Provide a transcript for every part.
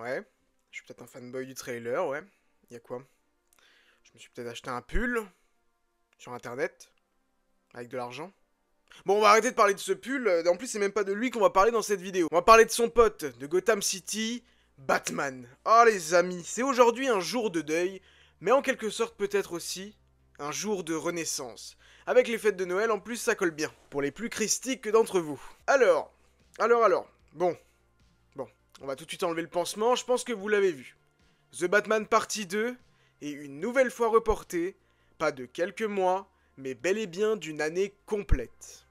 Ouais. Je suis peut-être un fanboy du trailer, ouais. Y a quoi? Je me suis peut-être acheté un pull sur internet avec de l'argent. Bon, on va arrêter de parler de ce pull. En plus, c'est même pas de lui qu'on va parler dans cette vidéo. On va parler de son pote, de Gotham City, Batman. Oh les amis, c'est aujourd'hui un jour de deuil, mais en quelque sorte peut-être aussi un jour de renaissance. Avec les fêtes de Noël, en plus, ça colle bien. Pour les plus christiques d'entre vous. Alors. Bon. On va tout de suite enlever le pansement, je pense que vous l'avez vu. The Batman Partie 2 est une nouvelle fois reporté, pas de quelques mois, mais bel et bien d'une année complète.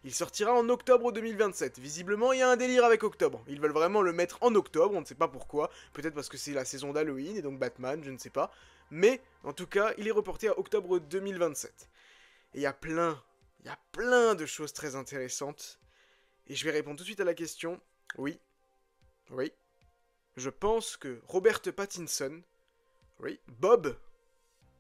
Il sortira en octobre 2027. Visiblement, il y a un délire avec octobre. Ils veulent vraiment le mettre en octobre, on ne sait pas pourquoi. Peut-être parce que c'est la saison d'Halloween et donc Batman, je ne sais pas. Mais, en tout cas, il est reporté à octobre 2027. Et il y a plein de choses très intéressantes. Et je vais répondre tout de suite à la question. Oui. Je pense que Robert Pattinson, Bob,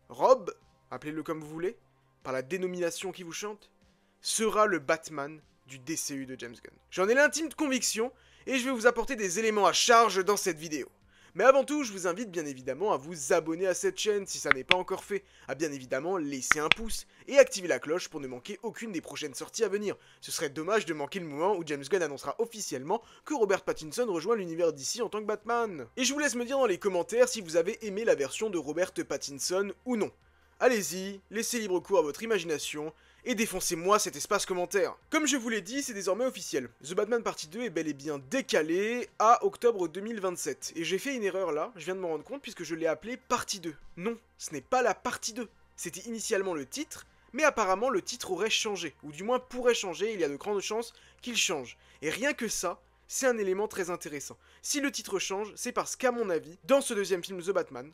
Rob, appelez-le comme vous voulez, par la dénomination qui vous chante, sera le Batman du DCU de James Gunn. J'en ai l'intime conviction et je vais vous apporter des éléments à charge dans cette vidéo. Mais avant tout, je vous invite bien évidemment à vous abonner à cette chaîne si ça n'est pas encore fait, à bien évidemment laisser un pouce et activer la cloche pour ne manquer aucune des prochaines sorties à venir. Ce serait dommage de manquer le moment où James Gunn annoncera officiellement que Robert Pattinson rejoint l'univers d'ici en tant que Batman. Et je vous laisse me dire dans les commentaires si vous avez aimé la version de Robert Pattinson ou non. Allez-y, laissez libre cours à votre imagination et défoncez-moi cet espace commentaire. Comme je vous l'ai dit, c'est désormais officiel. The Batman Partie 2 est bel et bien décalé à octobre 2027. Et j'ai fait une erreur là, je viens de m'en rendre compte puisque je l'ai appelé Partie 2. Non, ce n'est pas la Partie 2. C'était initialement le titre, mais apparemment le titre aurait changé, ou du moins pourrait changer, il y a de grandes chances qu'il change. Et rien que ça, c'est un élément très intéressant. Si le titre change, c'est parce qu'à mon avis, dans ce deuxième film The Batman,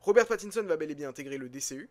Robert Pattinson va bel et bien intégrer le DCU.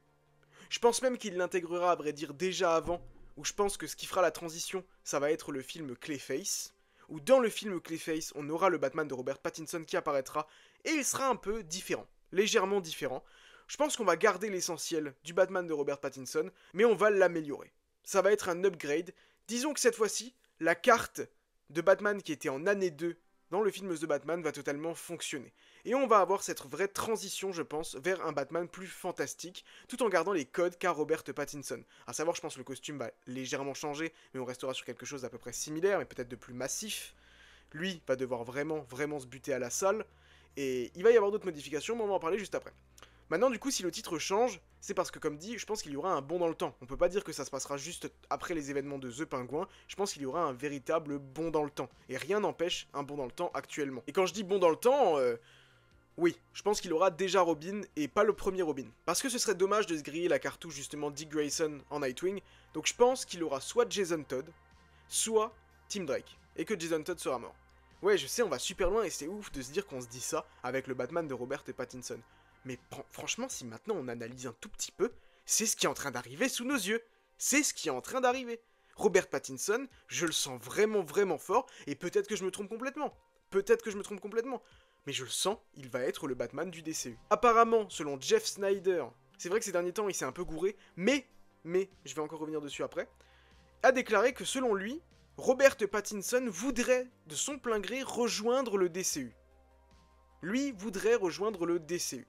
Je pense même qu'il l'intégrera à vrai dire déjà avant, où je pense que ce qui fera la transition, ça va être le film Clayface, où dans le film Clayface, on aura le Batman de Robert Pattinson qui apparaîtra, et il sera un peu différent, légèrement différent. Je pense qu'on va garder l'essentiel du Batman de Robert Pattinson, mais on va l'améliorer. Ça va être un upgrade. Disons que cette fois-ci, la carte de Batman qui était en année 2 dans le film The Batman va totalement fonctionner. Et on va avoir cette vraie transition, je pense, vers un Batman plus fantastique, tout en gardant les codes qu'a Robert Pattinson. À savoir, je pense que le costume va légèrement changer, mais on restera sur quelque chose d'à peu près similaire, mais peut-être de plus massif. Lui va devoir vraiment se buter à la salle, et il va y avoir d'autres modifications, mais on va en parler juste après. Maintenant, du coup, si le titre change, c'est parce que, comme dit, je pense qu'il y aura un bond dans le temps. On peut pas dire que ça se passera juste après les événements de The Penguin. Je pense qu'il y aura un véritable bond dans le temps. Et rien n'empêche un bond dans le temps actuellement. Et quand je dis bond dans le temps, oui, je pense qu'il aura déjà Robin et pas le premier Robin. Parce que ce serait dommage de se griller la cartouche justement Dick Grayson en Nightwing. Donc je pense qu'il aura soit Jason Todd, soit Tim Drake. Et que Jason Todd sera mort. Ouais, je sais, on va super loin et c'est ouf de se dire qu'on se dit ça avec le Batman de Robert Pattinson. Mais franchement, si maintenant on analyse un tout petit peu, c'est ce qui est en train d'arriver sous nos yeux. C'est ce qui est en train d'arriver. Robert Pattinson, je le sens vraiment fort, et peut-être que je me trompe complètement. Mais je le sens, il va être le Batman du DCU. Apparemment, selon Jeff Snyder, c'est vrai que ces derniers temps il s'est un peu gouré, mais, je vais encore revenir dessus après, a déclaré que selon lui, Robert Pattinson voudrait de son plein gré rejoindre le DCU. Lui voudrait rejoindre le DCU.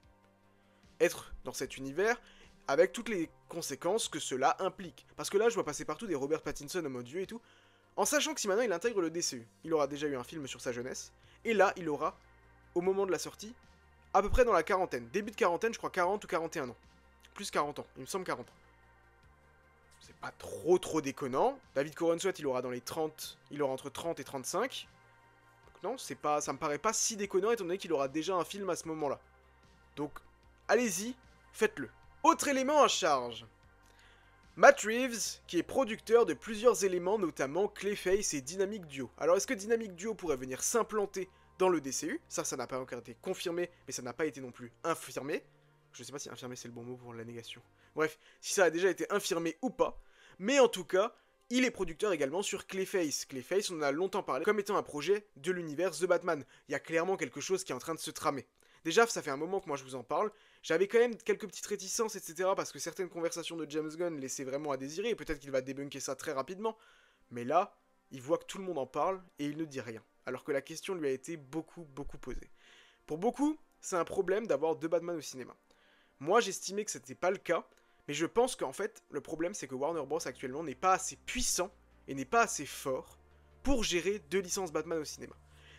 Être dans cet univers avec toutes les conséquences que cela implique. Parce que là, je vois passer partout des Robert Pattinson en mode dieu et tout, en sachant que si maintenant il intègre le DCU, il aura déjà eu un film sur sa jeunesse, et là, il aura, au moment de la sortie, à peu près dans la quarantaine. Début de quarantaine, je crois 40 ou 41 ans. Plus 40 ans, il me semble 40 ans. C'est pas trop déconnant. David Corenswet, il aura dans les 30, il aura entre 30 et 35. Donc non, c'est pas, ça me paraît pas si déconnant étant donné qu'il aura déjà un film à ce moment-là. Donc, allez-y, faites-le. Autre élément à charge. Matt Reeves, qui est producteur de plusieurs éléments, notamment Clayface et Dynamic Duo. Alors, est-ce que Dynamic Duo pourrait venir s'implanter dans le DCU? Ça n'a pas encore été confirmé, mais ça n'a pas été non plus infirmé. Je sais pas si infirmé c'est le bon mot pour la négation. Bref, si ça a déjà été infirmé ou pas. Mais en tout cas, il est producteur également sur Clayface. Clayface, on en a longtemps parlé comme étant un projet de l'univers The Batman. Il y a clairement quelque chose qui est en train de se tramer. Déjà, ça fait un moment que moi je vous en parle. J'avais quand même quelques petites réticences, etc. Parce que certaines conversations de James Gunn laissaient vraiment à désirer. Et peut-être qu'il va débunker ça très rapidement. Mais là, il voit que tout le monde en parle et il ne dit rien. Alors que la question lui a été beaucoup posée. Pour beaucoup, c'est un problème d'avoir 2 Batman au cinéma. Moi, j'estimais que c'était pas le cas, mais je pense qu'en fait, le problème c'est que Warner Bros actuellement n'est pas assez puissant et n'est pas assez fort pour gérer 2 licences Batman au cinéma.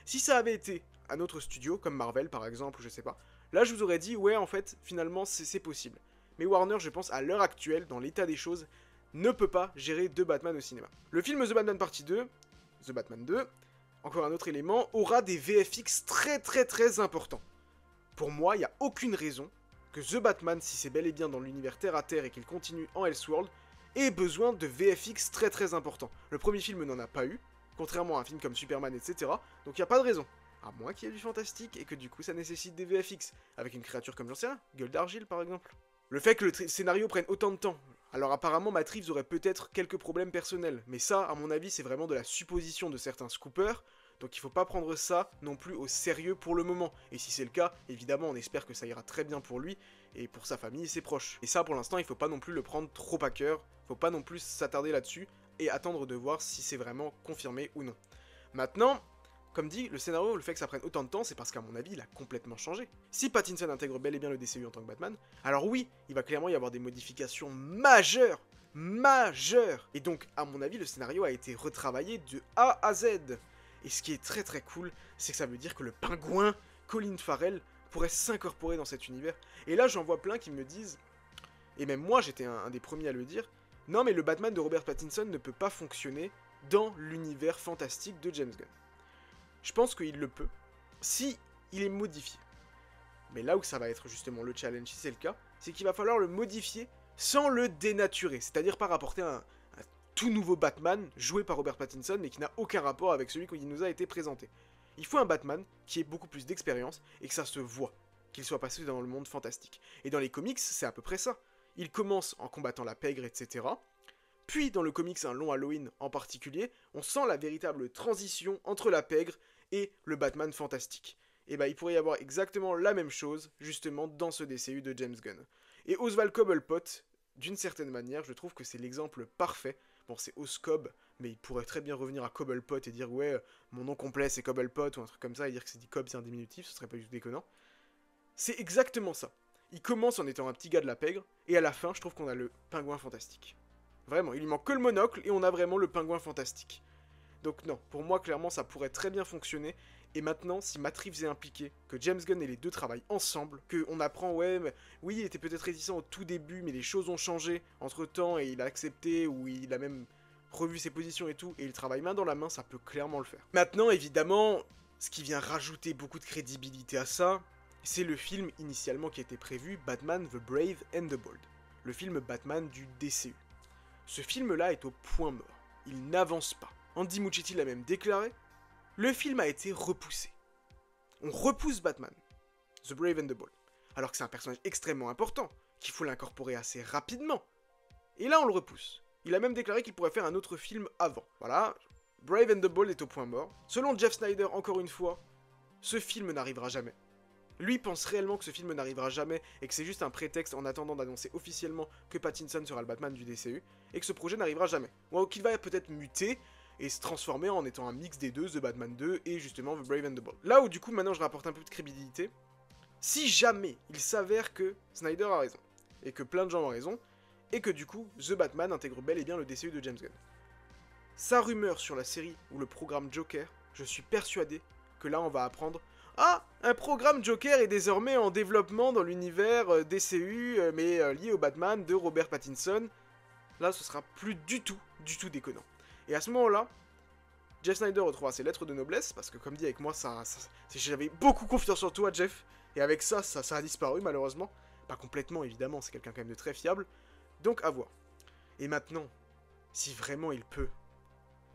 Si ça avait été un autre studio, comme Marvel par exemple, ou je sais pas, là je vous aurais dit, ouais en fait, finalement c'est possible. Mais Warner, je pense, à l'heure actuelle, dans l'état des choses, ne peut pas gérer 2 Batman au cinéma. Le film The Batman Partie 2, The Batman 2, encore un autre élément, aura des VFX très importants. Pour moi, il n'y a aucune raison que The Batman, si c'est bel et bien dans l'univers terre à terre et qu'il continue en Elseworld, ait besoin de VFX très importants. Le premier film n'en a pas eu, contrairement à un film comme Superman, etc. Donc il n'y a pas de raison. À moins qu'il y ait du fantastique et que du coup ça nécessite des VFX, avec une créature comme j'en sais rien, gueule d'argile par exemple. Le fait que le scénario prenne autant de temps, alors apparemment Matt Reeves aurait peut-être quelques problèmes personnels, mais ça à mon avis c'est vraiment de la supposition de certains scoopers, donc il faut pas prendre ça non plus au sérieux pour le moment. Et si c'est le cas, évidemment on espère que ça ira très bien pour lui, et pour sa famille et ses proches. Et ça pour l'instant il faut pas non plus le prendre trop à cœur, faut pas non plus s'attarder là-dessus, et attendre de voir si c'est vraiment confirmé ou non. Maintenant, comme dit, le scénario, le fait que ça prenne autant de temps, c'est parce qu'à mon avis, il a complètement changé. Si Pattinson intègre bel et bien le DCU en tant que Batman, alors oui, il va clairement y avoir des modifications majeures. Et donc, à mon avis, le scénario a été retravaillé de A à Z. Et ce qui est très cool, c'est que ça veut dire que le pingouin, Colin Farrell, pourrait s'incorporer dans cet univers. Et là, j'en vois plein qui me disent, et même moi, j'étais un des premiers à le dire, non mais le Batman de Robert Pattinson ne peut pas fonctionner dans l'univers fantastique de James Gunn. Je pense qu'il le peut, si il est modifié. Mais là où ça va être justement le challenge, si c'est le cas, c'est qu'il va falloir le modifier sans le dénaturer. C'est-à-dire pas rapporter un tout nouveau Batman joué par Robert Pattinson, mais qui n'a aucun rapport avec celui qui nous a été présenté. Il faut un Batman qui ait beaucoup plus d'expérience et que ça se voit, qu'il soit passé dans le monde fantastique. Et dans les comics, c'est à peu près ça. Il commence en combattant la pègre, etc. Puis dans le comics Un long Halloween en particulier, on sent la véritable transition entre la pègre et le Batman fantastique. Et bah il pourrait y avoir exactement la même chose, justement, dans ce DCU de James Gunn. Et Oswald Cobblepot, d'une certaine manière, je trouve que c'est l'exemple parfait. Bon, c'est Oscob, mais il pourrait très bien revenir à Cobblepot et dire ouais, mon nom complet c'est Cobblepot, ou un truc comme ça, et dire que c'est dit Cobb c'est un diminutif, ce serait pas du tout déconnant. C'est exactement ça. Il commence en étant un petit gars de la pègre, et à la fin, je trouve qu'on a le pingouin fantastique. Vraiment, il lui manque que le monocle, et on a vraiment le pingouin fantastique. Donc non, pour moi, clairement, ça pourrait très bien fonctionner. Et maintenant, si Matt Reeves est impliqué, que James Gunn et les deux travaillent ensemble, qu'on apprend, ouais, mais, oui, il était peut-être réticent au tout début, mais les choses ont changé entre-temps, et il a accepté, ou il a même revu ses positions et tout, et il travaille main dans la main, ça peut clairement le faire. Maintenant, évidemment, ce qui vient rajouter beaucoup de crédibilité à ça, c'est le film initialement qui était prévu, Batman the Brave and the Bold. Le film Batman du DCU. Ce film-là est au point mort. Il n'avance pas. Andy Muschietti l'a même déclaré. Le film a été repoussé. On repousse Batman, The Brave and the Bold, alors que c'est un personnage extrêmement important, qu'il faut l'incorporer assez rapidement. Et là, on le repousse. Il a même déclaré qu'il pourrait faire un autre film avant. Voilà, Brave and the Bold est au point mort. Selon Jeff Snyder, encore une fois, ce film n'arrivera jamais. Lui pense réellement que ce film n'arrivera jamais et que c'est juste un prétexte en attendant d'annoncer officiellement que Pattinson sera le Batman du DCU et que ce projet n'arrivera jamais. Ou qu'il va peut-être muter et se transformer en étant un mix des deux, The Batman 2 et justement The Brave and the Bold. Là où du coup maintenant je rapporte un peu de crédibilité, si jamais il s'avère que Snyder a raison, et que plein de gens ont raison, et que du coup The Batman intègre bel et bien le DCU de James Gunn. Sa rumeur sur la série ou le programme Joker, je suis persuadé que là on va apprendre ah, un programme Joker est désormais en développement dans l'univers DCU, mais lié au Batman de Robert Pattinson. Là, ce sera plus du tout déconnant. Et à ce moment-là, Jeff Snyder retrouvera ses lettres de noblesse, parce que comme dit avec moi, j'avais beaucoup confiance en toi, Jeff, et avec ça a disparu malheureusement. Pas complètement, évidemment, c'est quelqu'un quand même de très fiable. Donc, à voir. Et maintenant, si vraiment il peut...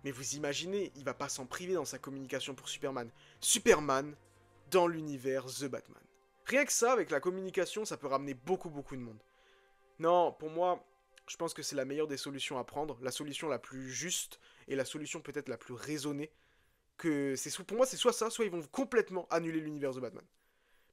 Mais vous imaginez, il va pas s'en priver dans sa communication pour Superman. Superman dans l'univers The Batman. Rien que ça, avec la communication, ça peut ramener beaucoup de monde. Non, pour moi, je pense que c'est la meilleure des solutions à prendre, la solution la plus juste, et la solution peut-être la plus raisonnée, pour moi c'est soit ça, soit ils vont complètement annuler l'univers The Batman.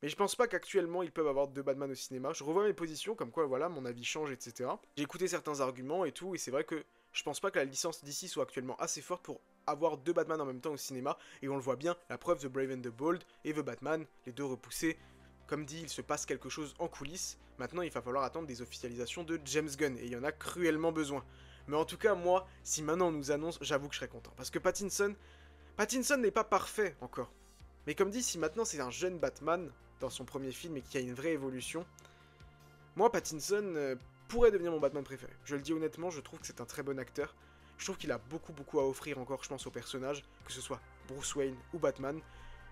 Mais je pense pas qu'actuellement ils peuvent avoir deux Batman au cinéma, je revois mes positions, comme quoi voilà, mon avis change, etc. J'ai écouté certains arguments et tout, et c'est vrai que je pense pas que la licence DC soit actuellement assez forte pour avoir 2 Batman en même temps au cinéma, et on le voit bien, la preuve, The Brave and the Bold et The Batman, les deux repoussés. Comme dit, il se passe quelque chose en coulisses. Maintenant, il va falloir attendre des officialisations de James Gunn, et il y en a cruellement besoin. Mais en tout cas, moi, si maintenant on nous annonce, j'avoue que je serais content. Parce que Pattinson n'est pas parfait encore. Mais comme dit, si maintenant c'est un jeune Batman dans son premier film et qu'il y a une vraie évolution, moi, Pattinson pourrait devenir mon Batman préféré. Je le dis honnêtement, je trouve que c'est un très bon acteur. Je trouve qu'il a beaucoup à offrir encore, je pense, au personnage, que ce soit Bruce Wayne ou Batman.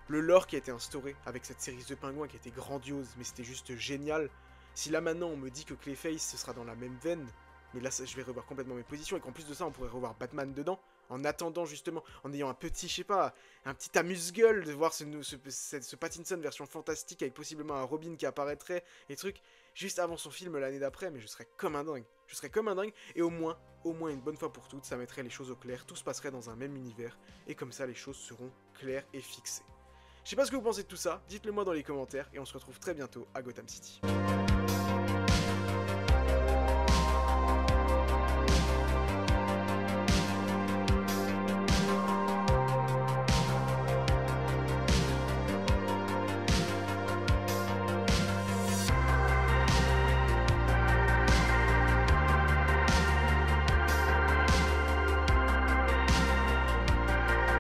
Le lore qui a été instauré avec cette série de pingouins qui a été grandiose, mais c'était juste génial. Si là maintenant on me dit que Clayface ce sera dans la même veine, mais là je vais revoir complètement mes positions, et qu'en plus de ça on pourrait revoir Batman dedans, en attendant justement, en ayant un petit, je sais pas, un petit amuse-gueule de voir ce Pattinson version fantastique avec possiblement un Robin qui apparaîtrait, et trucs, juste avant son film l'année d'après, mais je serais comme un dingue. Je serais comme un dingue, et au moins une bonne fois pour toutes, ça mettrait les choses au clair, tout se passerait dans un même univers, et comme ça les choses seront claires et fixées. Je sais pas ce que vous pensez de tout ça, dites-le moi dans les commentaires, et on se retrouve très bientôt à Gotham City.